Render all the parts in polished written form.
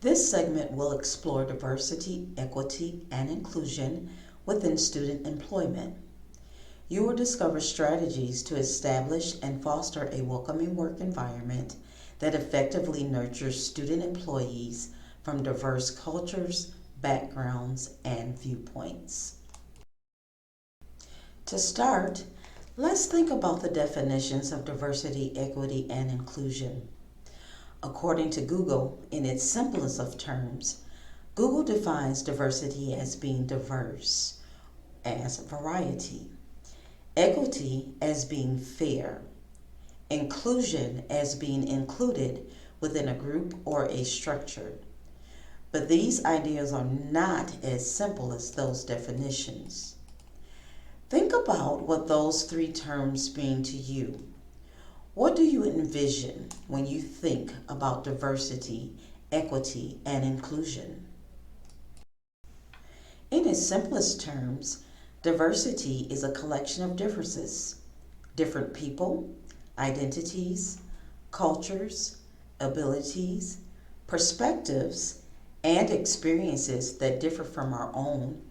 This segment will explore diversity, equity, and inclusion within student employment. You will discover strategies to establish and foster a welcoming work environment that effectively nurtures student employees from diverse cultures, backgrounds, and viewpoints. To start, let's think about the definitions of diversity, equity, and inclusion. According to Google, in its simplest of terms, Google defines diversity as being diverse, as variety, equity as being fair, inclusion as being included within a group or a structure. But these ideas are not as simple as those definitions. Think about what those three terms mean to you. What do you envision when you think about diversity, equity, and inclusion? In its simplest terms, diversity is a collection of differences, different people, identities, cultures, abilities, perspectives, and experiences that differ from our own,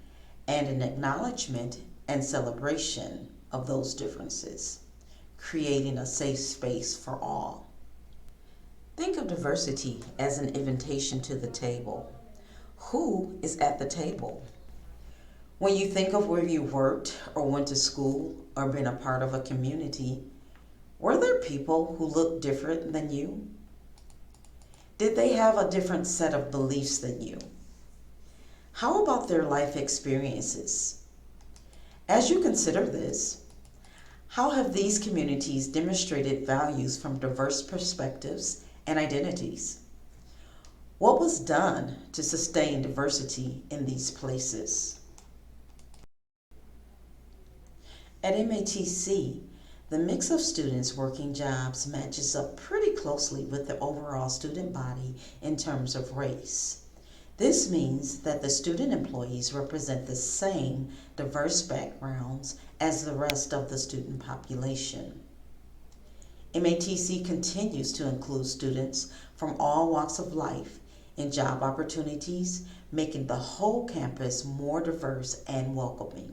and an acknowledgement and celebration of those differences, creating a safe space for all. Think of diversity as an invitation to the table. Who is at the table? When you think of where you worked or went to school or been a part of a community, were there people who looked different than you? Did they have a different set of beliefs than you? How about their life experiences? As you consider this, how have these communities demonstrated values from diverse perspectives and identities? What was done to sustain diversity in these places? At MATC, the mix of students working jobs matches up pretty closely with the overall student body in terms of race. This means that the student employees represent the same diverse backgrounds as the rest of the student population. MATC continues to include students from all walks of life in job opportunities, making the whole campus more diverse and welcoming.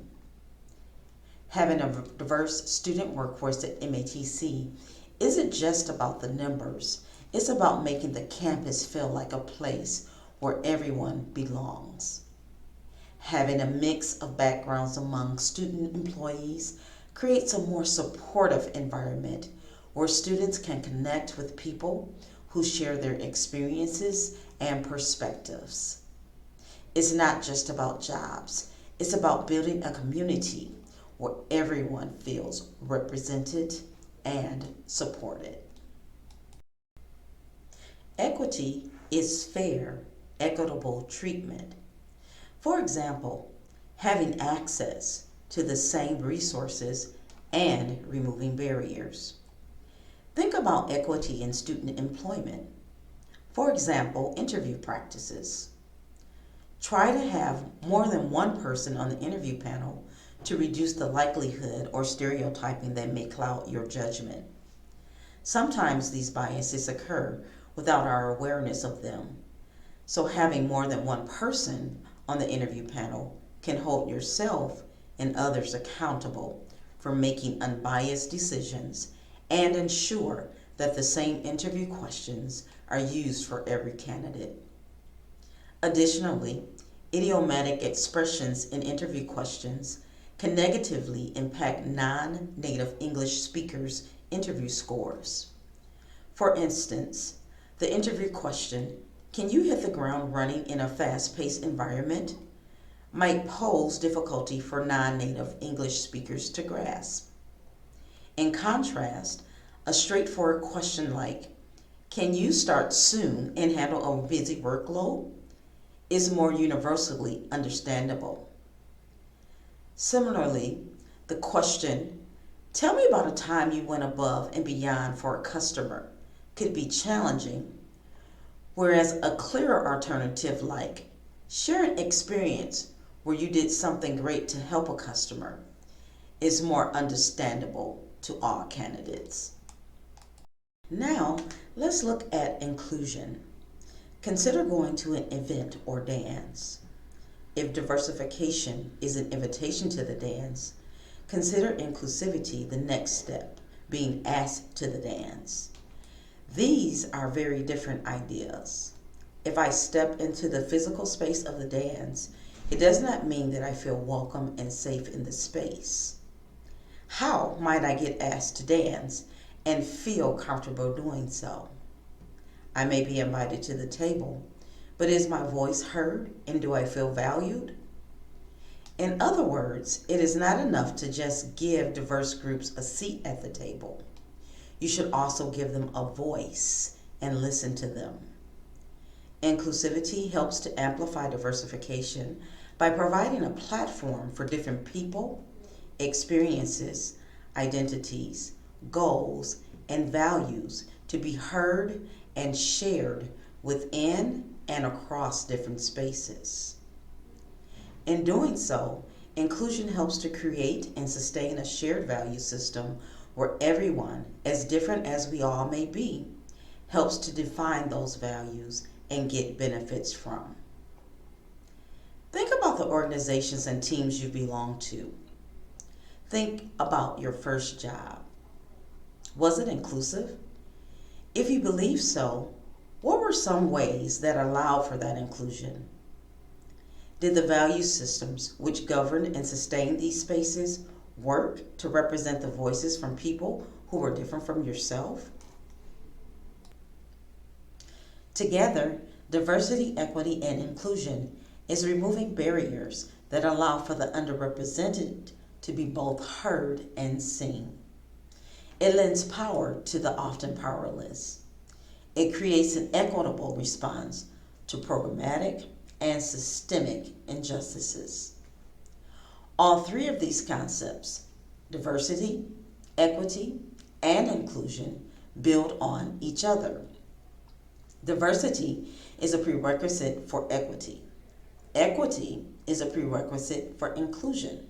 Having a diverse student workforce at MATC isn't just about the numbers, it's about making the campus feel like a place where everyone belongs. Having a mix of backgrounds among student employees creates a more supportive environment where students can connect with people who share their experiences and perspectives. It's not just about jobs, it's about building a community where everyone feels represented and supported. Equity is fair, equitable treatment. For example, having access to the same resources and removing barriers. Think about equity in student employment. For example, interview practices. Try to have more than one person on the interview panel to reduce the likelihood or stereotyping that may cloud your judgment. Sometimes these biases occur without our awareness of them. So having more than one person on the interview panel can hold yourself and others accountable for making unbiased decisions and ensure that the same interview questions are used for every candidate. Additionally, idiomatic expressions in interview questions can negatively impact non-native English speakers' interview scores. For instance, the interview question, "Can you hit the ground running in a fast-paced environment?" might pose difficulty for non-native English speakers to grasp. In contrast, a straightforward question like, "Can you start soon and handle a busy workload?" is more universally understandable. Similarly, the question, "Tell me about a time you went above and beyond for a customer," could be challenging, whereas a clearer alternative like, "Share an experience where you did something great to help a customer," is more understandable to all candidates. Now, let's look at inclusion. Consider going to an event or dance. If diversification is an invitation to the dance, consider inclusivity the next step, being asked to the dance. These are very different ideas. If I step into the physical space of the dance, it does not mean that I feel welcome and safe in the space. How might I get asked to dance and feel comfortable doing so? I may be invited to the table, but is my voice heard and do I feel valued? In other words, it is not enough to just give diverse groups a seat at the table. You should also give them a voice and listen to them. Inclusivity helps to amplify diversification by providing a platform for different people, experiences, identities, goals, and values to be heard and shared within and across different spaces. In doing so, inclusion helps to create and sustain a shared value system where everyone, as different as we all may be, helps to define those values and get benefits from. Think about the organizations and teams you belong to. Think about your first job. Was it inclusive? If you believe so, what were some ways that allowed for that inclusion? Did the value systems which govern and sustain these spaces work to represent the voices from people who were different from yourself? Together, diversity, equity, and inclusion is removing barriers that allow for the underrepresented to be both heard and seen. It lends power to the often powerless. It creates an equitable response to programmatic and systemic injustices. All three of these concepts, diversity, equity, and inclusion, build on each other. Diversity is a prerequisite for equity. Equity is a prerequisite for inclusion.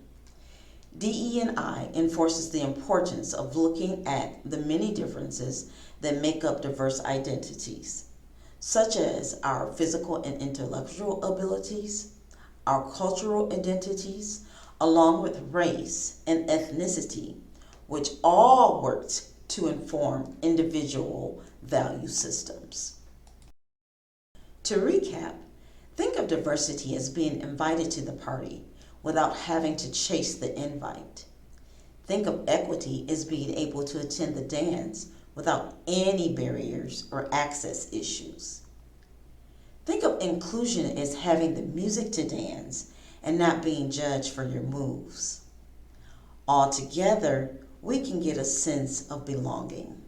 DE&I enforces the importance of looking at the many differences that make up diverse identities, such as our physical and intellectual abilities, our cultural identities, along with race and ethnicity, which all work to inform individual value systems. To recap, think of diversity as being invited to the party without having to chase the invite. Think of equity as being able to attend the dance without any barriers or access issues. Think of inclusion as having the music to dance and not being judged for your moves. Altogether, we can get a sense of belonging.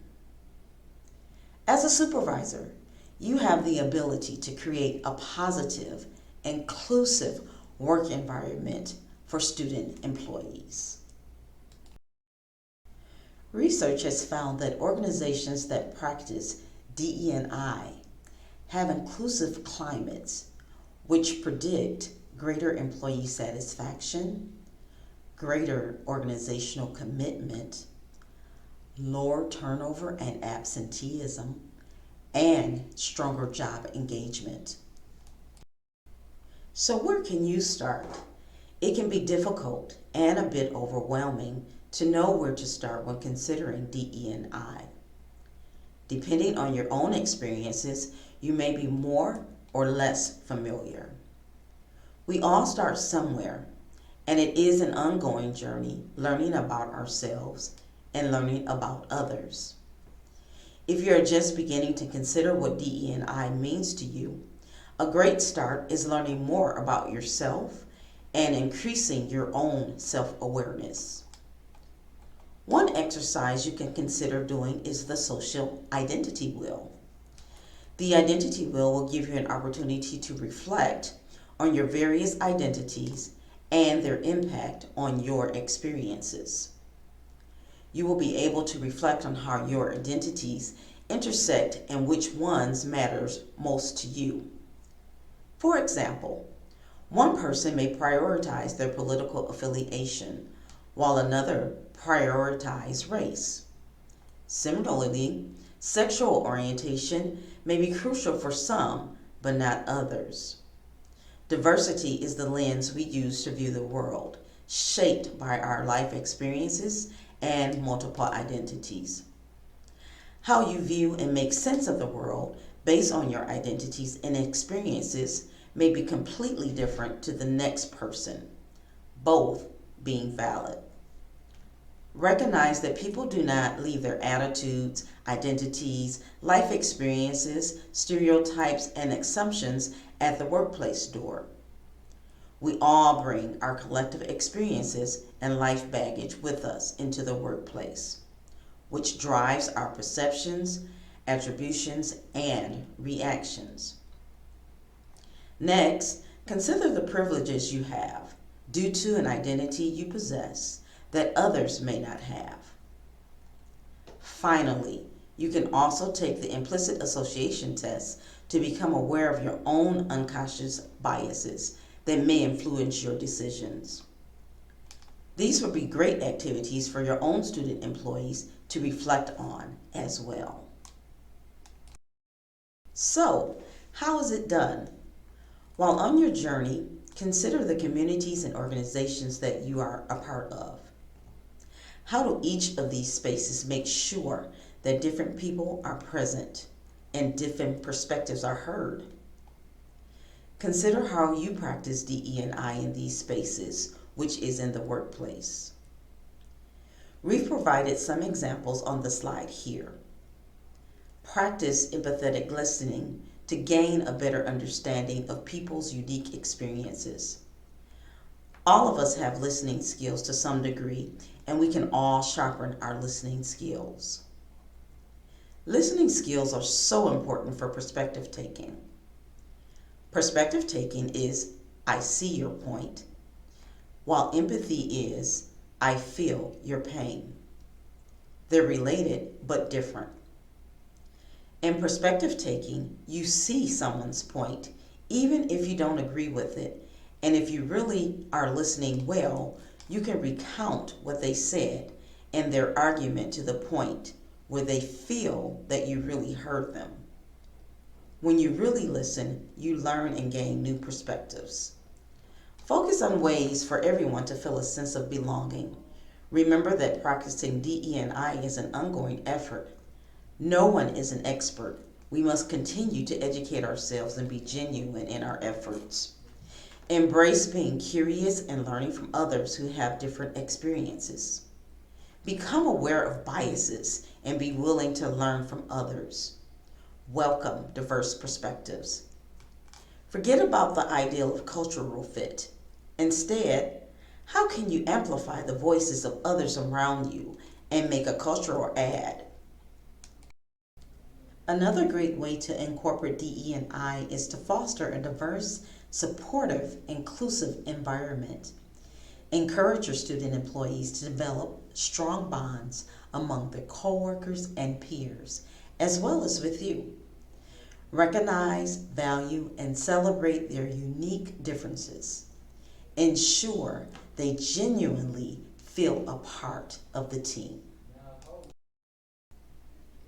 As a supervisor, you have the ability to create a positive, inclusive work environment for student employees. Research has found that organizations that practice DE&I have inclusive climates which predict greater employee satisfaction, greater organizational commitment, lower turnover and absenteeism, and stronger job engagement. So where can you start? It can be difficult and a bit overwhelming to know where to start when considering DE&I. Depending on your own experiences, you may be more or less familiar. We all start somewhere, and it is an ongoing journey learning about ourselves and learning about others. If you're just beginning to consider what DE&I means to you, a great start is learning more about yourself and increasing your own self-awareness. One exercise you can consider doing is the social identity wheel. The identity wheel will give you an opportunity to reflect on your various identities and their impact on your experiences. You will be able to reflect on how your identities intersect and which ones matters most to you. For example, one person may prioritize their political affiliation, while another prioritize race. Similarly, sexual orientation may be crucial for some, but not others. Diversity is the lens we use to view the world, shaped by our life experiences and multiple identities. How you view and make sense of the world based on your identities and experiences may be completely different to the next person, both being valid. Recognize that people do not leave their attitudes, identities, life experiences, stereotypes, and assumptions at the workplace door. We all bring our collective experiences and life baggage with us into the workplace, which drives our perceptions, attributions, and reactions. Next, consider the privileges you have due to an identity you possess that others may not have. Finally, you can also take the implicit association test to become aware of your own unconscious biases that may influence your decisions. These would be great activities for your own student employees to reflect on as well. So, how is it done? While on your journey, consider the communities and organizations that you are a part of. How do each of these spaces make sure that different people are present and different perspectives are heard? Consider how you practice DE&I in these spaces, which is in the workplace. We've provided some examples on the slide here. Practice empathetic listening to gain a better understanding of people's unique experiences. All of us have listening skills to some degree, and we can all sharpen our listening skills. Listening skills are so important for perspective taking. Perspective taking is, I see your point, while empathy is, I feel your pain. They're related but different. In perspective taking, you see someone's point, even if you don't agree with it, and if you really are listening well, you can recount what they said and their argument to the point where they feel that you really heard them. When you really listen, you learn and gain new perspectives. Focus on ways for everyone to feel a sense of belonging. Remember that practicing DE&I is an ongoing effort. No one is an expert. We must continue to educate ourselves and be genuine in our efforts. Embrace being curious and learning from others who have different experiences. Become aware of biases and be willing to learn from others. Welcome diverse perspectives. Forget about the ideal of cultural fit. Instead, how can you amplify the voices of others around you and make a cultural add? Another great way to incorporate DE&I is to foster a diverse, supportive, inclusive environment. Encourage your student employees to develop strong bonds among their coworkers and peers, as well as with you. Recognize, value, and celebrate their unique differences. Ensure they genuinely feel a part of the team.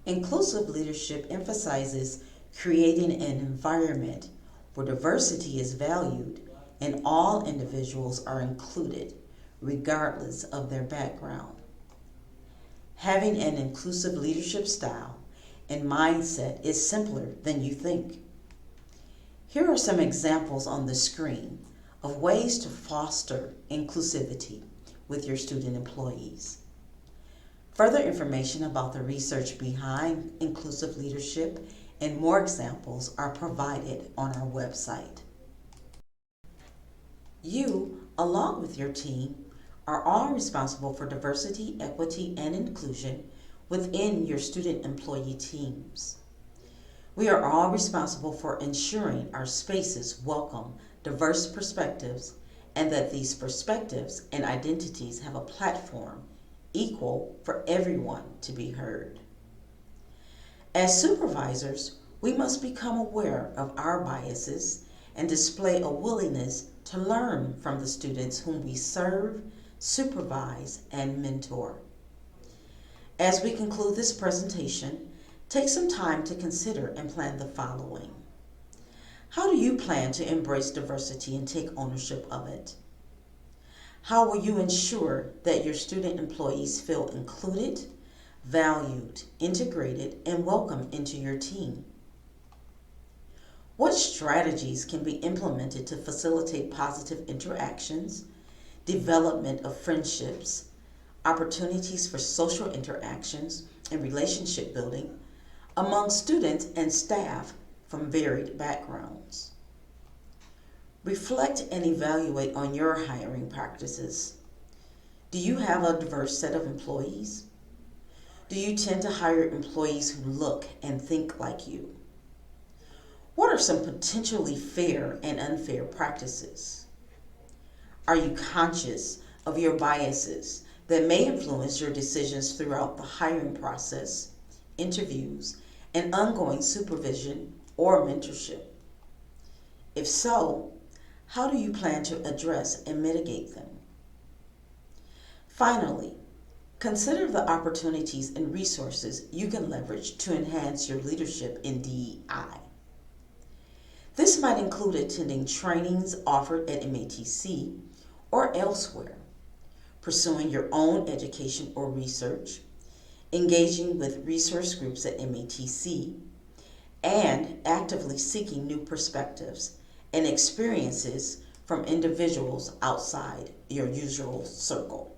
Inclusive leadership emphasizes creating an environment where diversity is valued and all individuals are included, regardless of their background. Having an inclusive leadership style and mindset is simpler than you think. Here are some examples on the screen of ways to foster inclusivity with your student employees. Further information about the research behind inclusive leadership and more examples are provided on our website. You, along with your team, are all responsible for diversity, equity, and inclusion within your student employee teams. We are all responsible for ensuring our spaces welcome diverse perspectives and that these perspectives and identities have a platform equal for everyone to be heard. As supervisors, we must become aware of our biases and display a willingness to learn from the students whom we serve, supervise, and mentor. As we conclude this presentation, take some time to consider and plan the following. How do you plan to embrace diversity and take ownership of it? How will you ensure that your student employees feel included, valued, integrated, and welcome into your team? What strategies can be implemented to facilitate positive interactions, development of friendships, opportunities for social interactions and relationship building among students and staff from varied backgrounds? Reflect and evaluate on your hiring practices. Do you have a diverse set of employees? Do you tend to hire employees who look and think like you? What are some potentially fair and unfair practices? Are you conscious of your biases that may influence your decisions throughout the hiring process, interviews, and ongoing supervision or mentorship? If so, how do you plan to address and mitigate them? Finally, consider the opportunities and resources you can leverage to enhance your leadership in DE&I. This might include attending trainings offered at MATC or elsewhere, pursuing your own education or research, engaging with resource groups at MATC, and actively seeking new perspectives and experiences from individuals outside your usual circle.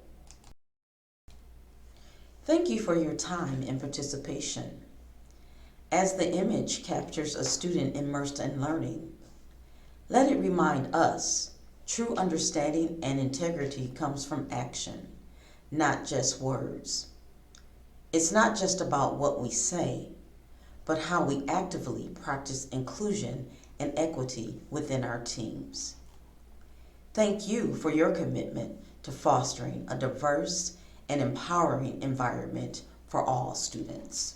Thank you for your time and participation. As the image captures a student immersed in learning, let it remind us true understanding and integrity comes from action, not just words. It's not just about what we say, but how we actively practice inclusion and equity within our teams. Thank you for your commitment to fostering a diverse and empowering environment for all students.